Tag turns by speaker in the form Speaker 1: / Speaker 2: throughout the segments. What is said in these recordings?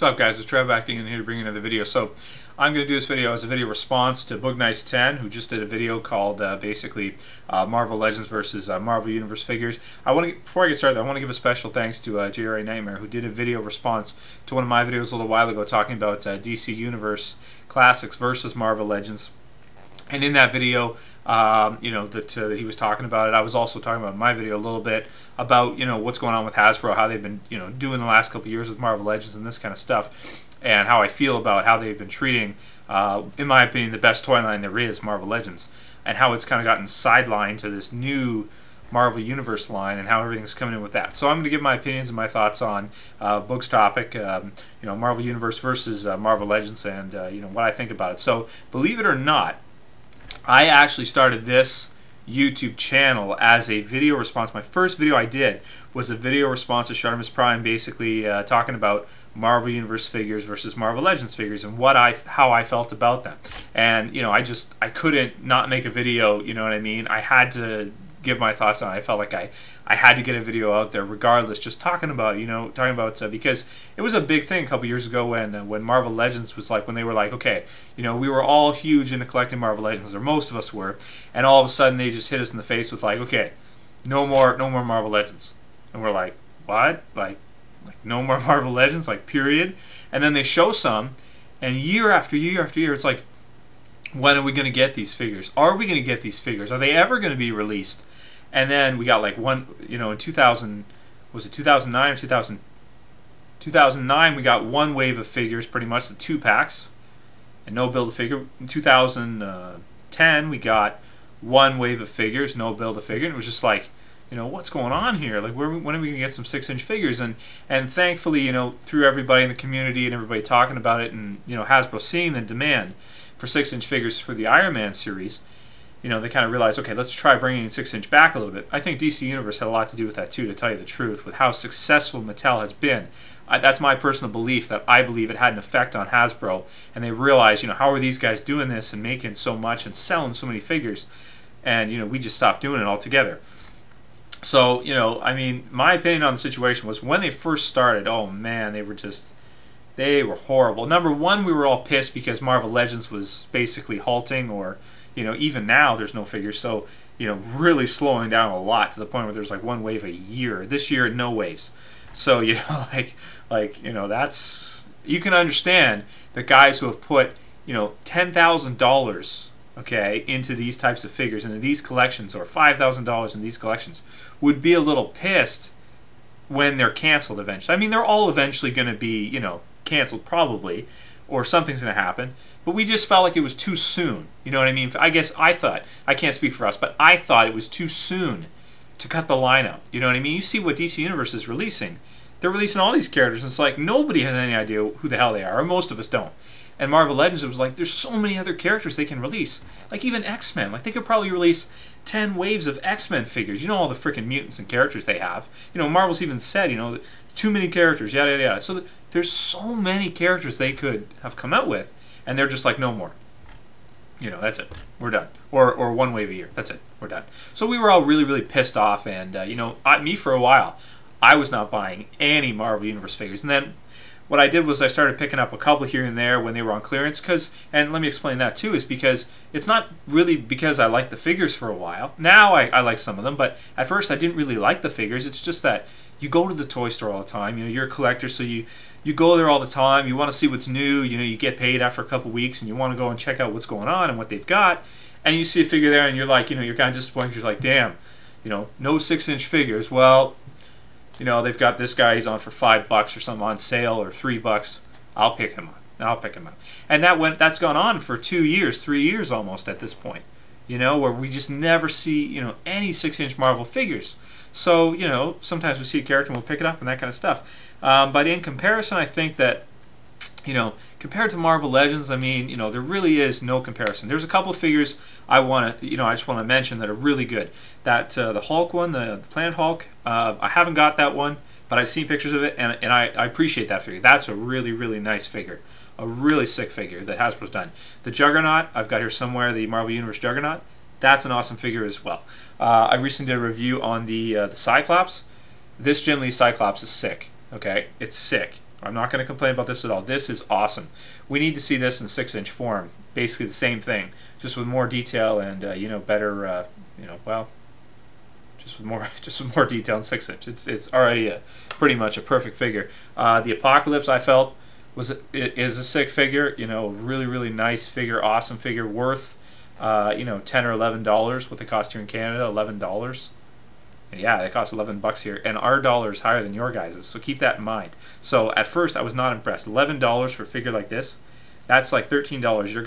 Speaker 1: What's up, guys? It's Trev back in here to bring you another video. So I'm going to do this video as a video response to Boognice10, who just did a video called basically Marvel Legends versus Marvel Universe figures. Before I get started, I want to give a special thanks to JRANightmare, who did a video response to one of my videos a little while ago talking about DC Universe Classics versus Marvel Legends. And in that video, that he was talking about it, I was also talking about in my video a little bit about, what's going on with Hasbro, how they've been, doing the last couple of years with Marvel Legends and this kind of stuff, and how I feel about how they've been treating, in my opinion, the best toy line there is, Marvel Legends, and how it's kind of gotten sidelined to this new Marvel Universe line and how everything's coming in with that. So I'm going to give my opinions and my thoughts on Boog's topic, Marvel Universe versus Marvel Legends, and what I think about it. So believe it or not, I actually started this YouTube channel as a video response. My first video I did was a video response to Shartimus Prime, basically talking about Marvel Universe figures versus Marvel Legends figures and how I felt about them. And I couldn't not make a video. You know what I mean? I had to give my thoughts on it. I felt like I had to get a video out there regardless, just talking about it, because it was a big thing a couple years ago when Marvel Legends was like, when they were like, okay, we were all huge into collecting Marvel Legends, or most of us were, and all of a sudden they just hit us in the face with like, okay, no more Marvel Legends. And we're like, what? Like no more Marvel Legends, like period. And then they show some, and year after year after year, it's like, when are we going to get these figures? Are we going to get these figures? Are they ever going to be released? And then we got like one, in 2000, was it 2009 or 2000? 2009 we got one wave of figures, pretty much the 2-packs, and no build-a-figure. In 2010 we got one wave of figures, no build-a-figure, and it was just like, what's going on here? Like, when are we going to get some 6-inch figures? And thankfully, through everybody in the community and everybody talking about it, and Hasbro seeing the demand for 6-inch figures for the Iron Man series, they kind of realized, okay, let's try bringing 6-inch back a little bit. I think DC Universe had a lot to do with that too, to tell you the truth, with how successful Mattel has been. That's my personal belief, that I believe it had an effect on Hasbro, and they realized, how are these guys doing this and making so much and selling so many figures, and we just stopped doing it altogether. So, I mean, my opinion on the situation was when they first started, oh man, they were horrible. Number one, we were all pissed because Marvel Legends was basically halting, or even now there's no figures, so really slowing down a lot, to the point where there's like one wave a year. This year, no waves. So that's, you can understand the guys who have put $10,000 into these types of figures, into these collections, or $5,000 in these collections, would be a little pissed when they're canceled eventually. I mean, they're all eventually going to be canceled probably, or something's going to happen, but we just felt like it was too soon. You know what I mean? I guess I thought, I can't speak for us, but I thought it was too soon to cut the line out. You know what I mean? You see what DC Universe is releasing. They're releasing all these characters, and it's like nobody has any idea who the hell they are, or most of us don't. And Marvel Legends, it was like, there's so many other characters they can release. Like even X-Men. Like they could probably release 10 waves of X-Men figures. All the freaking mutants and characters they have. Marvel's even said, too many characters, yada, yada, yada. So there's so many characters they could have come out with, and they're just like, no more. That's it. We're done. Or one wave a year. That's it. We're done. So we were all really, really pissed off, and, me for a while, I was not buying any Marvel Universe figures. And then what I did was I started picking up a couple here and there when they were on clearance, and let me explain that too, is because it's not really because I liked the figures for a while. Now I like some of them, but at first I didn't really like the figures. It's just that you go to the toy store all the time. You're a collector, so you go there all the time. You want to see what's new. You get paid after a couple weeks, and you want to go and check out what's going on and what they've got. And you see a figure there, and you're like, you're kind of disappointed. You're like, damn, no 6-inch figures. Well, they've got this guy, he's on for $5 or something on sale, or $3. I'll pick him up. And that's gone on for 2 years, 3 years almost at this point. Where we just never see, any 6-inch Marvel figures. So, sometimes we see a character and we'll pick it up and that kind of stuff. But in comparison, I think that, compared to Marvel Legends, I mean, there really is no comparison. There's a couple of figures I just want to mention that are really good. That the Hulk one, the Planet Hulk, I haven't got that one, but I've seen pictures of it, and I appreciate that figure. That's a really, really nice figure. A really sick figure that Hasbro's done. The Juggernaut, I've got here somewhere, the Marvel Universe Juggernaut. That's an awesome figure as well. I recently did a review on the Cyclops. This Jim Lee Cyclops is sick. Okay, it's sick. I'm not going to complain about this at all. This is awesome. We need to see this in 6-inch form. Basically the same thing, just with more detail and you know, better you know, well, just with more detail in 6-inch. It's already pretty much a perfect figure. The Apocalypse, I felt, is a sick figure. You know, really nice figure, awesome figure, worth you know, $10 or $11. What they cost here in Canada, $11. Yeah, it costs $11 here, and our dollar is higher than your guys's, so keep that in mind. So at first I was not impressed. $11 for a figure like this, that's like $13 your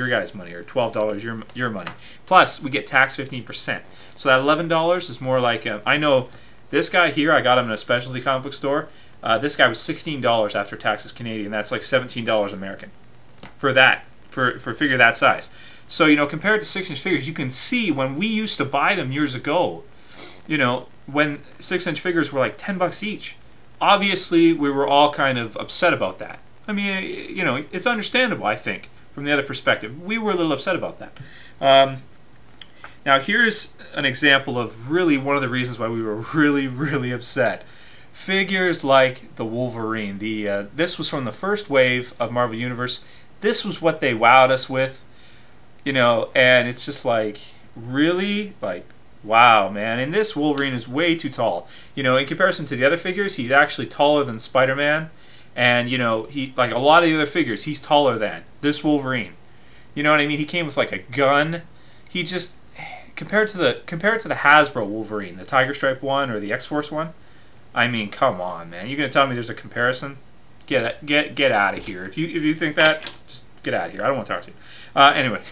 Speaker 1: guys' money, or $12 your money. Plus we get tax 15%. So that $11 is more like I know this guy here, I got him in a specialty comic book store. This guy was $16 after taxes Canadian. That's like $17 American for that, for a figure that size. So you know, compared to 6-inch figures, you can see when we used to buy them years ago. You know, when 6-inch figures were like $10 each, obviously we were all kind of upset about that. I mean, you know, it's understandable, I think, from the other perspective. We were a little upset about that. Now here's an example of really one of the reasons why we were really upset. Figures like the Wolverine. This was from the first wave of Marvel Universe. This was what they wowed us with, you know, and it's just like, really? Like, wow, man. And this Wolverine is way too tall. You know, in comparison to the other figures, he's actually taller than Spider-Man. And, you know, he, like a lot of the other figures, he's taller than this Wolverine. You know what I mean? He came with like a gun. He just, compared to the Hasbro Wolverine, the Tiger Stripe one or the X-Force one, I mean, come on, man. You're going to tell me there's a comparison? Get out of here. If you think that, just get out of here. I don't want to talk to you. Anyway.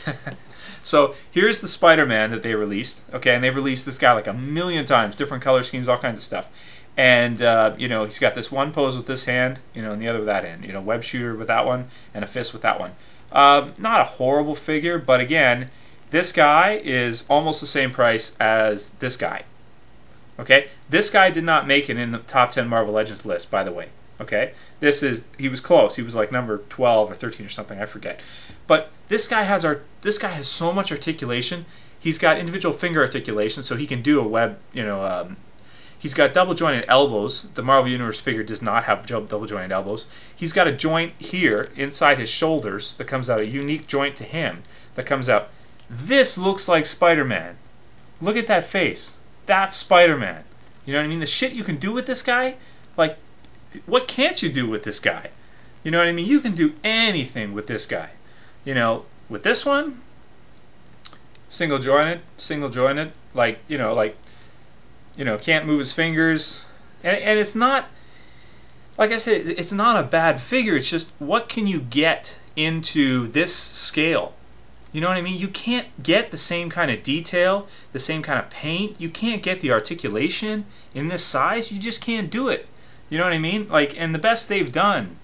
Speaker 1: So here's the Spider-Man that they released, okay, and they've released this guy like a million times, different color schemes, all kinds of stuff. And, you know, he's got this one pose with this hand, you know, and the other with that hand. You know, web shooter with that one, and a fist with that one. Not a horrible figure, but again, this guy is almost the same price as this guy. Okay? This guy did not make it in the top 10 Marvel Legends list, by the way. Okay? He was close. He was like number 12 or 13 or something, I forget. But this guy has so much articulation. He's got individual finger articulation, so he can do a web, you know, he's got double jointed elbows. The Marvel Universe figure does not have double jointed elbows. He's got a joint here inside his shoulders that comes out, a unique joint to him that comes out. This looks like Spider-Man. Look at that face. That's Spider-Man. You know what I mean? The shit you can do with this guy, like, what can't you do with this guy? You know what I mean? You can do anything with this guy. You know, with this one, single jointed, like, you know, can't move his fingers. And it's not, like I said, it's not a bad figure. It's just, what can you get into this scale? You know what I mean? You can't get the same kind of detail, the same kind of paint. You can't get the articulation in this size. You just can't do it. You know what I mean? Like, and the best they've done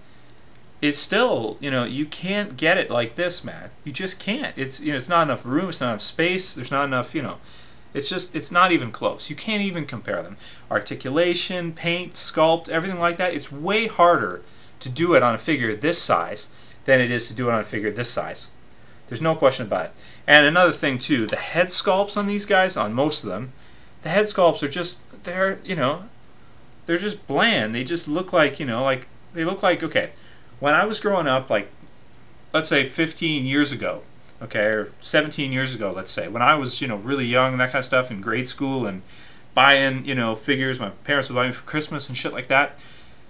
Speaker 1: is still, you know, you can't get it like this, man. You just can't. It's, you know, it's not enough room. It's not enough space. There's not enough, you know. It's just, it's not even close. You can't even compare them. Articulation, paint, sculpt, everything like that. It's way harder to do it on a figure this size than it is to do it on a figure this size. There's no question about it. And another thing too, the head sculpts on these guys, on most of them, the head sculpts are just, they're, you know, they're just bland. They just look like, you know, like, they look like, okay, when I was growing up, like, let's say 15 years ago, okay, or 17 years ago, let's say, when I was, you know, really young and that kind of stuff, in grade school and buying, you know, figures my parents would buy me for Christmas and shit like that,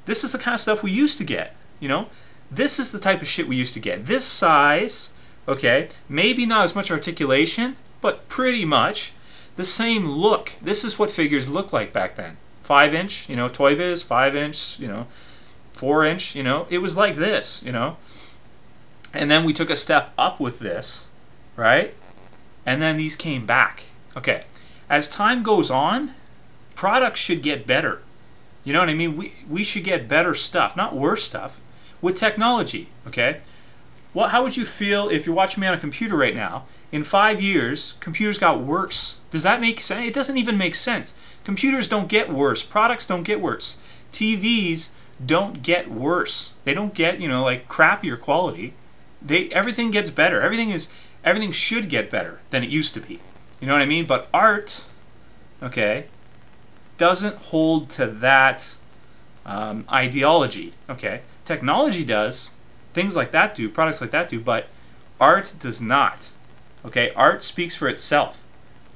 Speaker 1: this is the kind of stuff we used to get, you know? This is the type of shit we used to get. This size, okay, maybe not as much articulation, but pretty much the same look. This is what figures looked like back then. 5-inch, you know, Toy Biz, 5-inch, you know, 4-inch, you know, it was like this, you know. And then we took a step up with this, right? And then these came back. Okay, as time goes on, products should get better. You know what I mean? We should get better stuff, not worse stuff, with technology, okay? How would you feel if you're watching me on a computer right now? In 5 years, computers got worse. Does that make sense? It doesn't even make sense. Computers don't get worse. Products don't get worse. TVs don't get worse. They don't get, you know, like crappier quality. Everything gets better. Everything should get better than it used to be. You know what I mean? But art, okay, doesn't hold to that ideology. Okay, technology does, things like that do, products like that do, but art does not. Okay, art speaks for itself.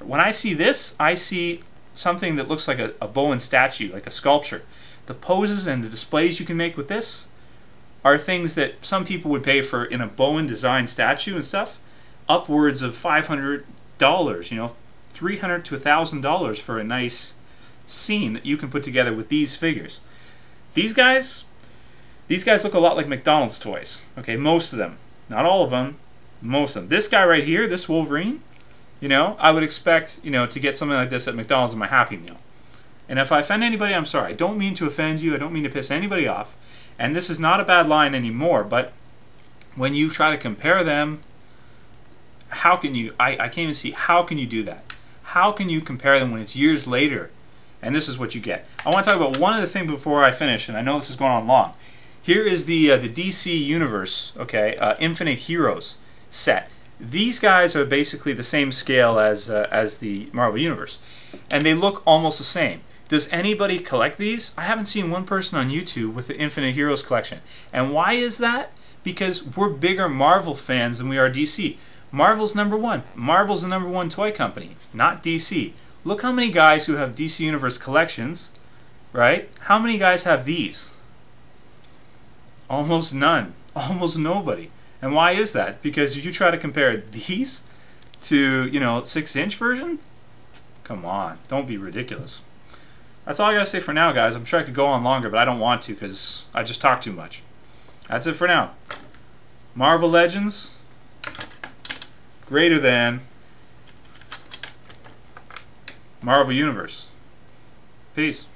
Speaker 1: When I see this, I see something that looks like a Bowen statue, like a sculpture. The poses and the displays you can make with this are things that some people would pay for in a Bowen designed statue and stuff, upwards of $500, you know, $300 to $1,000 for a nice scene that you can put together with these figures. These guys look a lot like McDonald's toys. Okay, most of them, not all of them, most of them. This guy right here, this Wolverine, you know, I would expect, you know, to get something like this at McDonald's in my Happy Meal. And if I offend anybody, I'm sorry. I don't mean to offend you. I don't mean to piss anybody off. And this is not a bad line anymore, but when you try to compare them, how can you, I can't even see, how can you do that? How can you compare them when it's years later? And this is what you get. I want to talk about one other thing before I finish, and I know this is going on long. Here is the DC Universe, okay, Infinite Heroes set. These guys are basically the same scale as the Marvel Universe, and they look almost the same. Does anybody collect these? I haven't seen one person on YouTube with the Infinite Heroes collection. And why is that? Because we're bigger Marvel fans than we are DC. Marvel's #1. Marvel's the #1 toy company, not DC. Look how many guys who have DC Universe collections, right? How many guys have these? Almost none. Almost nobody. And why is that? Because you try to compare these to, you know, 6-inch version? Come on, don't be ridiculous. That's all I gotta say for now, guys. I'm sure I could go on longer, but I don't want to because I just talk too much. That's it for now. Marvel Legends, greater than Marvel Universe. Peace.